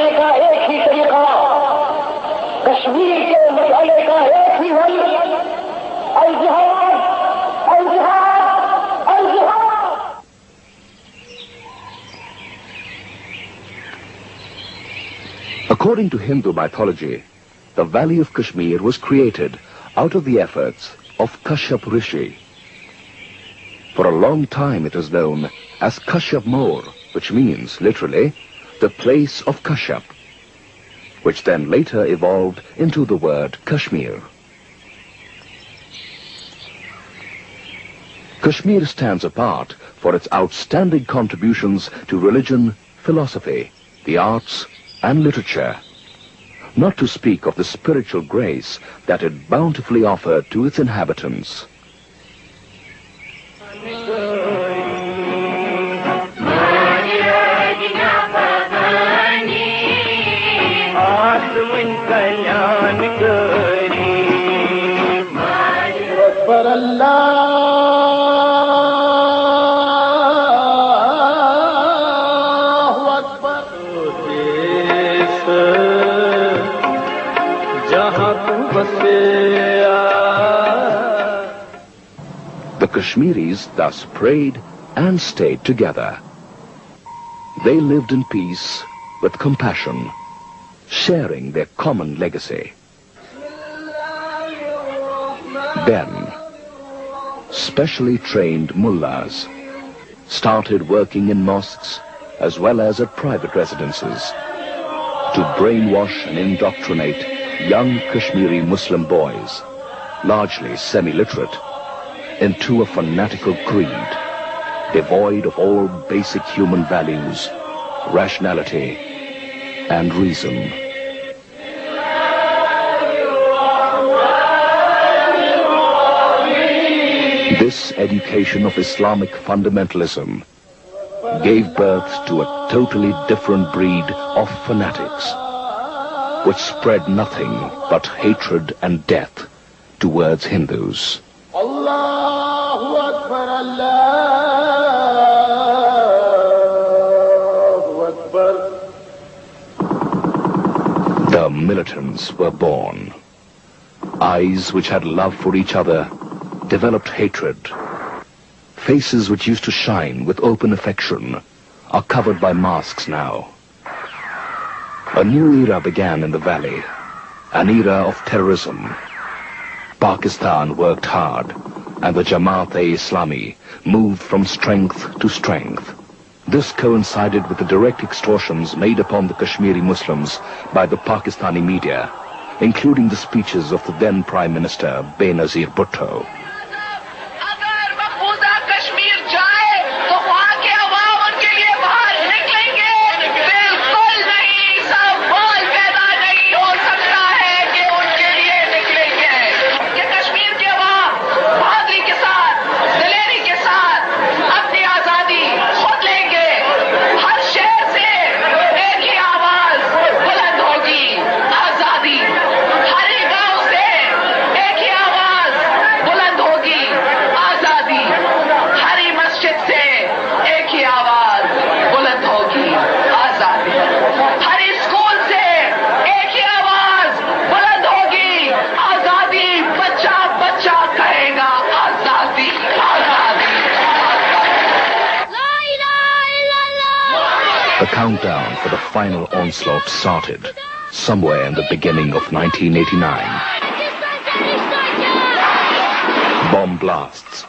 लड़ने का एक ही तरीका, कश्मीर के मसले का एक ही हल, अल जिहाद, अल जिहाद, अल जिहाद। According to Hindu mythology, the valley of Kashmir was created out of the efforts of Kashyap Rishi. For a long time it was known as Kashyap Moor, which means, literally, the place of Kashyap, which then later evolved into the word Kashmir. Kashmir stands apart for its outstanding contributions to religion, philosophy, the arts, and literature, not to speak of the spiritual grace that it bountifully offered to its inhabitants. The Kashmiris thus prayed and stayed together. They lived in peace with compassion, sharing their common legacy. Then, specially trained mullahs started working in mosques as well as at private residences to brainwash and indoctrinate young Kashmiri Muslim boys, largely semi-literate, into a fanatical creed, devoid of all basic human values, rationality, and reason. This education of Islamic fundamentalism gave birth to a totally different breed of fanatics, which spread nothing but hatred and death towards Hindus. Allahu Akbar, Allahu Akbar. The militants were born. Eyes which had love for each other developed hatred. Faces which used to shine with open affection are covered by masks now. A new era began in the valley, an era of terrorism. Pakistan worked hard, and the Jamaat-e-Islami moved from strength to strength. This coincided with the direct extortions made upon the Kashmiri Muslims by the Pakistani media, including the speeches of the then Prime Minister Benazir Bhutto. The countdown for the final onslaught started somewhere in the beginning of 1989. Bomb blasts,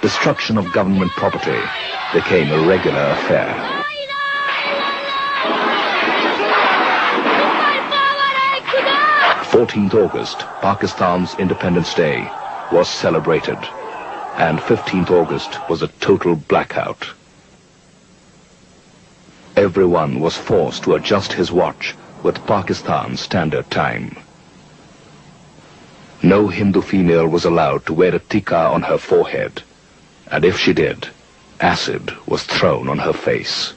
destruction of government property became a regular affair. August 14th, Pakistan's Independence Day, was celebrated, and 15th August was a total blackout. Everyone was forced to adjust his watch with Pakistan Standard Time. No Hindu female was allowed to wear a tikka on her forehead, and if she did, acid was thrown on her face.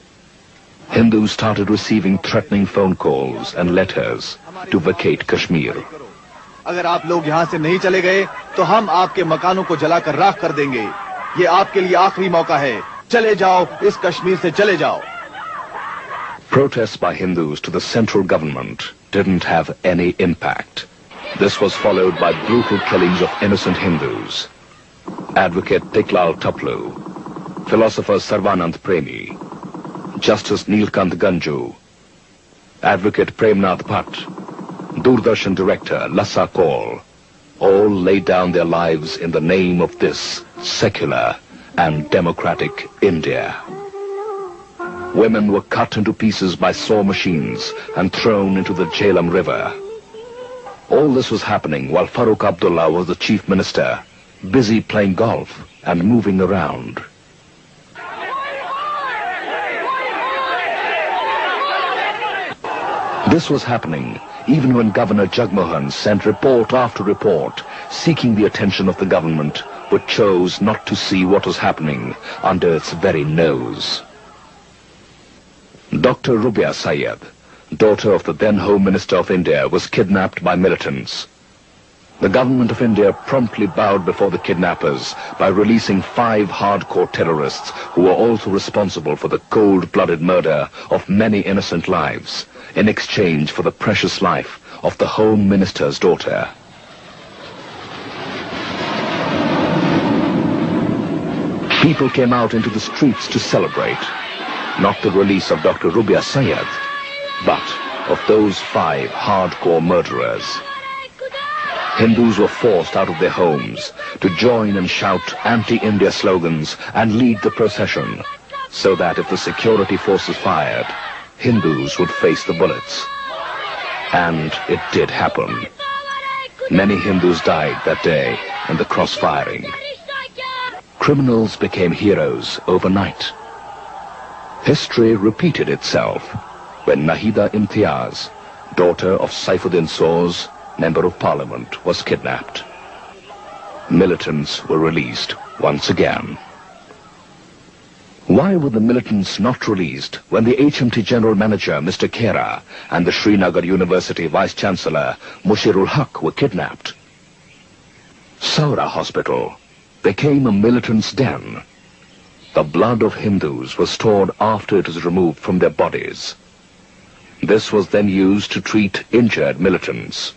Hindus started receiving threatening phone calls and letters to vacate Kashmir. अगर आप लोग यहाँ से नहीं चले गए तो हम आपके मकानों को जलाकर राख कर देंगे। ये आपके लिए आखिरी मौका है। चले जाओ, इस कश्मीर से चले जाओ। Protests by Hindus to the central government didn't have any impact. This was followed by brutal killings of innocent Hindus. Advocate Tiklal Taplu, philosopher Sarvanand Premi, Justice Neelkant Ganju, Advocate Premnath Bhatt, Doordarshan director Lassa Kaul, all laid down their lives in the name of this secular and democratic India. Women were cut into pieces by saw machines and thrown into the Jhelum River. All this was happening while Farooq Abdullah was the chief minister, busy playing golf and moving around. This was happening even when Governor Jagmohan sent report after report seeking the attention of the government, but chose not to see what was happening under its very nose. Dr. Rubia Sayed, daughter of the then Home Minister of India, was kidnapped by militants. The government of India promptly bowed before the kidnappers by releasing 5 hardcore terrorists who were also responsible for the cold-blooded murder of many innocent lives in exchange for the precious life of the Home Minister's daughter. People came out into the streets to celebrate, not the release of Dr. Rubia Sayed, but of those 5 hardcore murderers. Hindus were forced out of their homes to join and shout anti-India slogans and lead the procession, so that if the security forces fired, Hindus would face the bullets. And it did happen. Many Hindus died that day in the cross-firing. Criminals became heroes overnight. History repeated itself when Nahida Imtiaz, daughter of Saifuddin Soz, Member of Parliament, was kidnapped. Militants were released once again. Why were the militants not released when the HMT General Manager, Mr. Khera, and the Srinagar University Vice-Chancellor, Mushirul Haq, were kidnapped? Saura Hospital became a militant's den. The blood of Hindus was stored after it was removed from their bodies. This was then used to treat injured militants.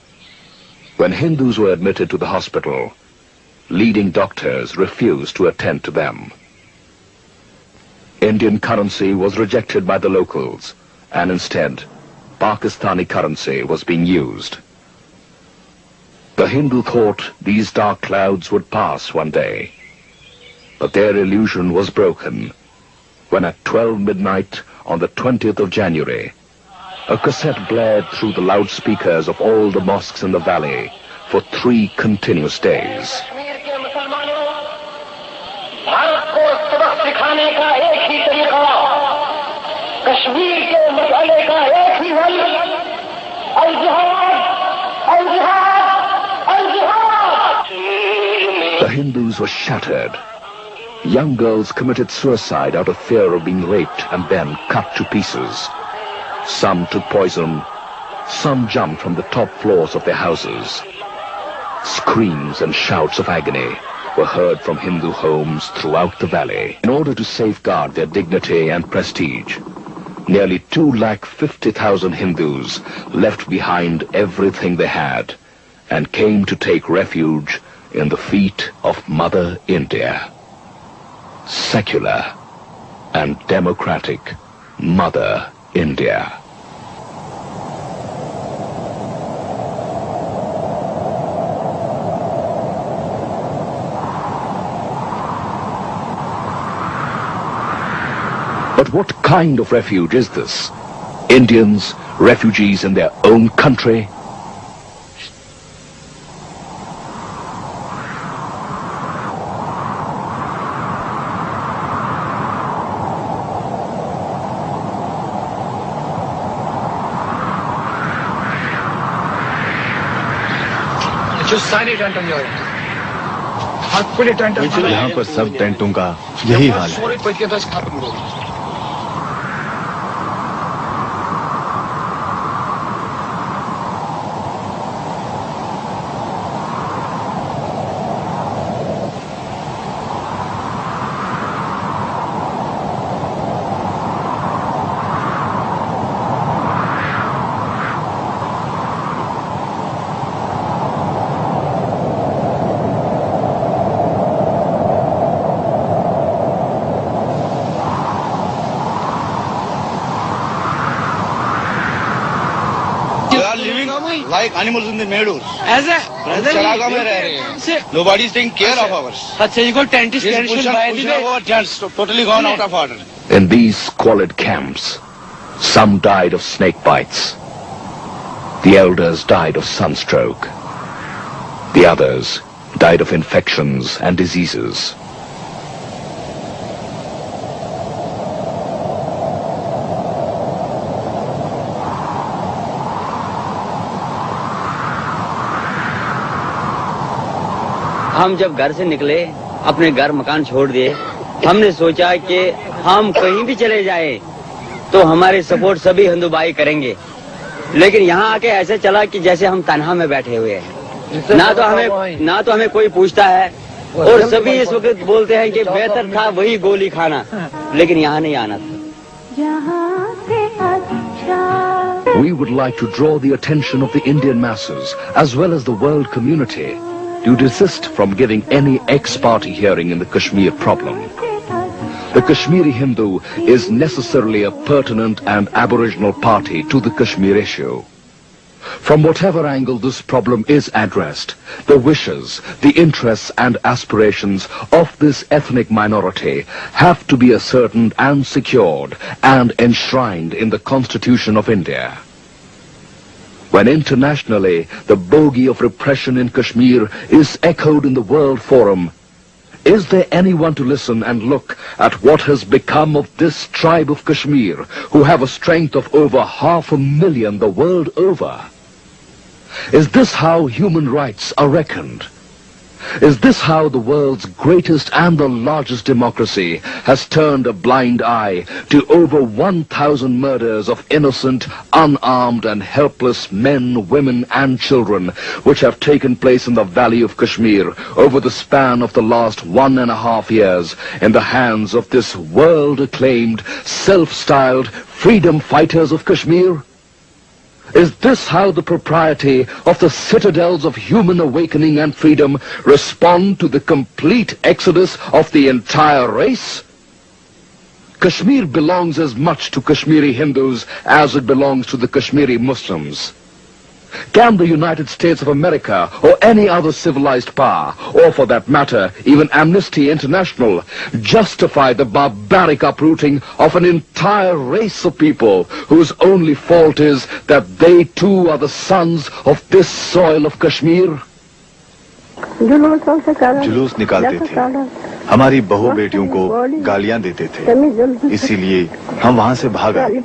When Hindus were admitted to the hospital, leading doctors refused to attend to them. Indian currency was rejected by the locals, and instead, Pakistani currency was being used. The Hindu thought these dark clouds would pass one day, but their illusion was broken when at 12 midnight on the 20th of January, a cassette blared through the loudspeakers of all the mosques in the valley for 3 continuous days. The Hindus were shattered. Young girls committed suicide out of fear of being raped and then cut to pieces. Some took poison, some jumped from the top floors of their houses. Screams and shouts of agony were heard from Hindu homes throughout the valley. In order to safeguard their dignity and prestige, nearly 250,000 Hindus left behind everything they had and came to take refuge in the feet of Mother India. Secular and democratic Mother India. But what kind of refuge is this? Indians, refugees in their own country? यहाँ पर सब टेंटों का यही हाल है। like animals in the meadows. As a Charaga mein reh rahe hain. Nobody is taking care of ours. अच्छा you got tent is Our tents totally gone out of order. In these squalid camps, some died of snake bites. The elders died of sunstroke. The others died of infections and diseases. हम जब घर से निकले, अपने घर मकान छोड़ दिए, हमने सोचा कि हम कहीं भी चले जाएं तो हमारे सपोर्ट सभी हिंदू भाई करेंगे। लेकिन यहाँ आके ऐसे चला कि जैसे हम तन्हा में बैठे हुए हैं। ना तो हमें कोई पूछता है और सभी इस वक्त बोलते हैं कि बेहतर था वही गोली खाना, लेकिन यहाँ नहीं आना था। We would like to draw the attention of the Indian masses as well as the world community to desist from giving any ex-party hearing in the Kashmir problem. The Kashmiri Hindu is necessarily a pertinent and aboriginal party to the Kashmir issue. From whatever angle this problem is addressed, the wishes, the interests and aspirations of this ethnic minority have to be ascertained and secured and enshrined in the Constitution of India. When internationally the bogey of repression in Kashmir is echoed in the World Forum, is there anyone to listen and look at what has become of this tribe of Kashmir, who have a strength of over 500,000 the world over? Is this how human rights are reckoned? Is this how the world's greatest and the largest democracy has turned a blind eye to over 1,000 murders of innocent, unarmed and helpless men, women and children which have taken place in the valley of Kashmir over the span of the last 1.5 years in the hands of this world-acclaimed, self-styled freedom fighters of Kashmir? Is this how the propriety of the citadels of human awakening and freedom respond to the complete exodus of the entire race? Kashmir belongs as much to Kashmiri Hindus as it belongs to the Kashmiri Muslims. Can the United States of America or any other civilized power, or for that matter, even Amnesty International, justify the barbaric uprooting of an entire race of people whose only fault is that they too are the sons of this soil of Kashmir? जुलूस निकालते थे, हमारी बहू बेटियों को गालियां देते थे, इसीलिए हम वहाँ से भाग आए।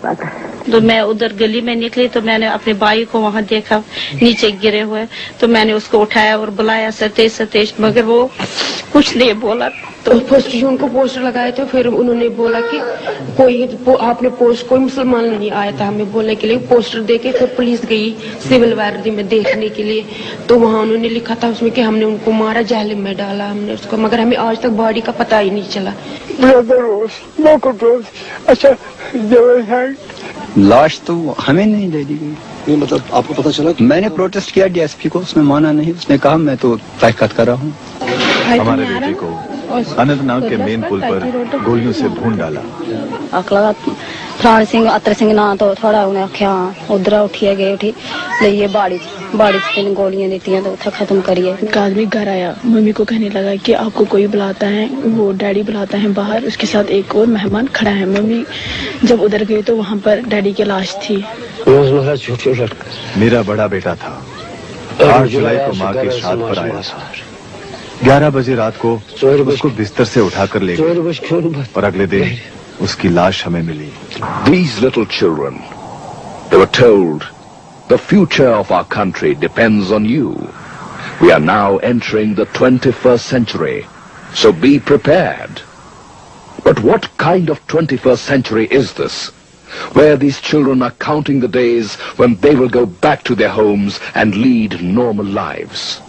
तो मैं उधर गली में निकली तो मैंने अपने भाई को वहाँ देखा नीचे गिरे हुए, तो मैंने उसको उठाया और बुलाया सतेज सतेज, मगर वो कुछ नहीं बोला। तो फर्स्ट उनको पोस्टर लगाए थे, फिर उन्होंने बोला कि आपने कोई मुसलमान नहीं आया था हमें बोलने के लिए। पोस्टर देके फिर पुलिस गई सिविल वारदी में देखने के लिए, तो वहाँ उन्होंने लिखा था उसमें कि हमने उनको मारा, जालिम में डाला हमने उसको, मगर हमें आज तक बॉडी का पता ही नहीं चला। अच्छा लाश तो हमें नहीं दे दी गई। नहीं, मतलब आपको पता चला कि मैंने प्रोटेस्ट किया डीएसपी को, उसने माना नहीं, उसने कहा मैं तो तहकीकात कर रहा हूँ। हमारे बेटे को अनंतनाग के मेन पुल पर गोलियों से भून डाला। थाने सिंह अतर सिंह ना तो थोड़ा उन्हें आख्या उधर उठिए गए, उठी ले बाड़ी तीन गोलियां देती तो उठा खत्म करिए। एक आदमी घर आया, मम्मी को कहने लगा कि आपको कोई बुलाता है, वो डैडी बुलाता है बाहर, उसके साथ एक और मेहमान खड़ा है। मम्मी जब उधर गई तो वहाँ पर डैडी की लाश थी। मेरा बड़ा बेटा था, 8 जुलाई को माँ के श्राद्ध पर आया था। 11 बजे रात को उसको बिस्तर से उठाकर ले गए और अगले दिन उसकी लाश हमें मिली। These little children, they were told, the future of our country depends on you. We are now entering the 21st century, so be prepared. But what kind of 21st century is this, where these children are counting the days when they will go back to their homes and lead normal lives?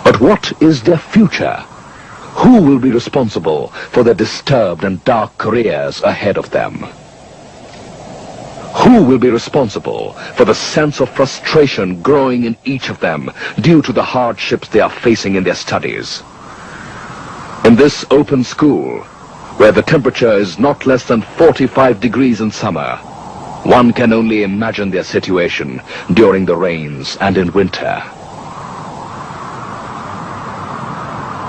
But what is their future? Who will be responsible for their disturbed and dark careers ahead of them? Who will be responsible for the sense of frustration growing in each of them due to the hardships they are facing in their studies? In this open school, where the temperature is not less than 45 degrees in summer, One can only imagine their situation during the rains and in winter.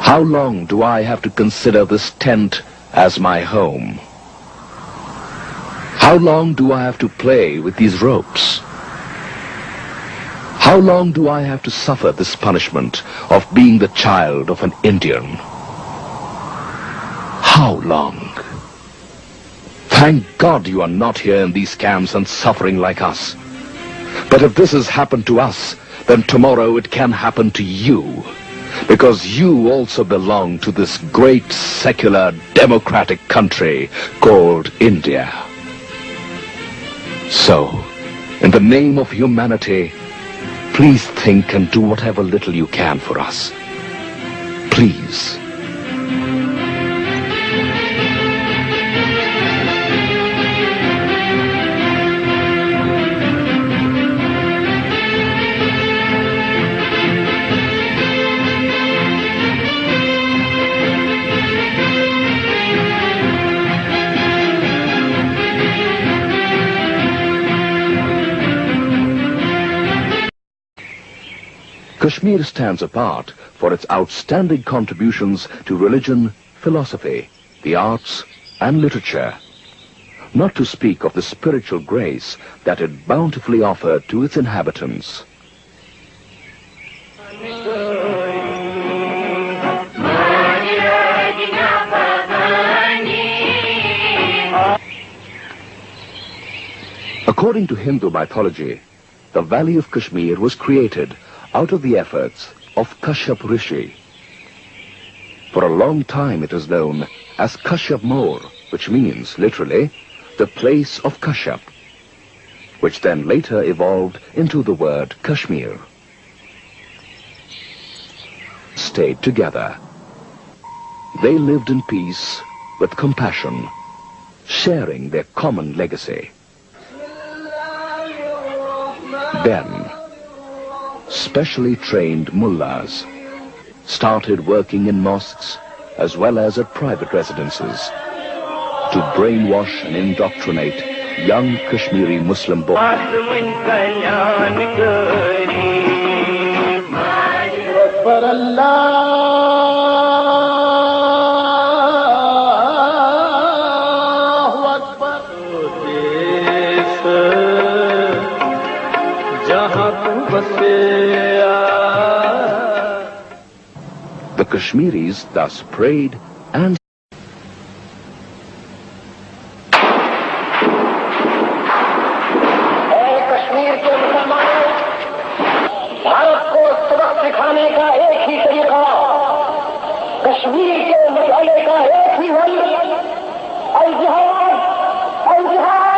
How long do I have to consider this tent as my home? How long do I have to play with these ropes? How long do I have to suffer this punishment of being the child of an Indian? How long? Thank God you are not here in these camps and suffering like us. But if this has happened to us, then tomorrow it can happen to you. Because you also belong to this great secular democratic country called India. So, in the name of humanity, please think and do whatever little you can for us. Please. Kashmir stands apart for its outstanding contributions to religion, philosophy, the arts, and literature. Not to speak of the spiritual grace that it bountifully offered to its inhabitants. According to Hindu mythology, the valley of Kashmir was created out of the efforts of Kashyap Rishi. For a long time it is known as Kashyap More, which means, literally, the place of Kashyap, which then later evolved into the word Kashmir. Stayed together. They lived in peace with compassion, sharing their common legacy. Then, specially trained mullahs started working in mosques as well as at private residences to brainwash and indoctrinate young Kashmiri Muslim boys. The Kashmiris thus prayed and Kashmir के मुसलमानों, भारत को सबक सिखाने का एक ही तरीका, कश्मीर के मसले का एक ही हल, अल जिहाद, अल जिहाद।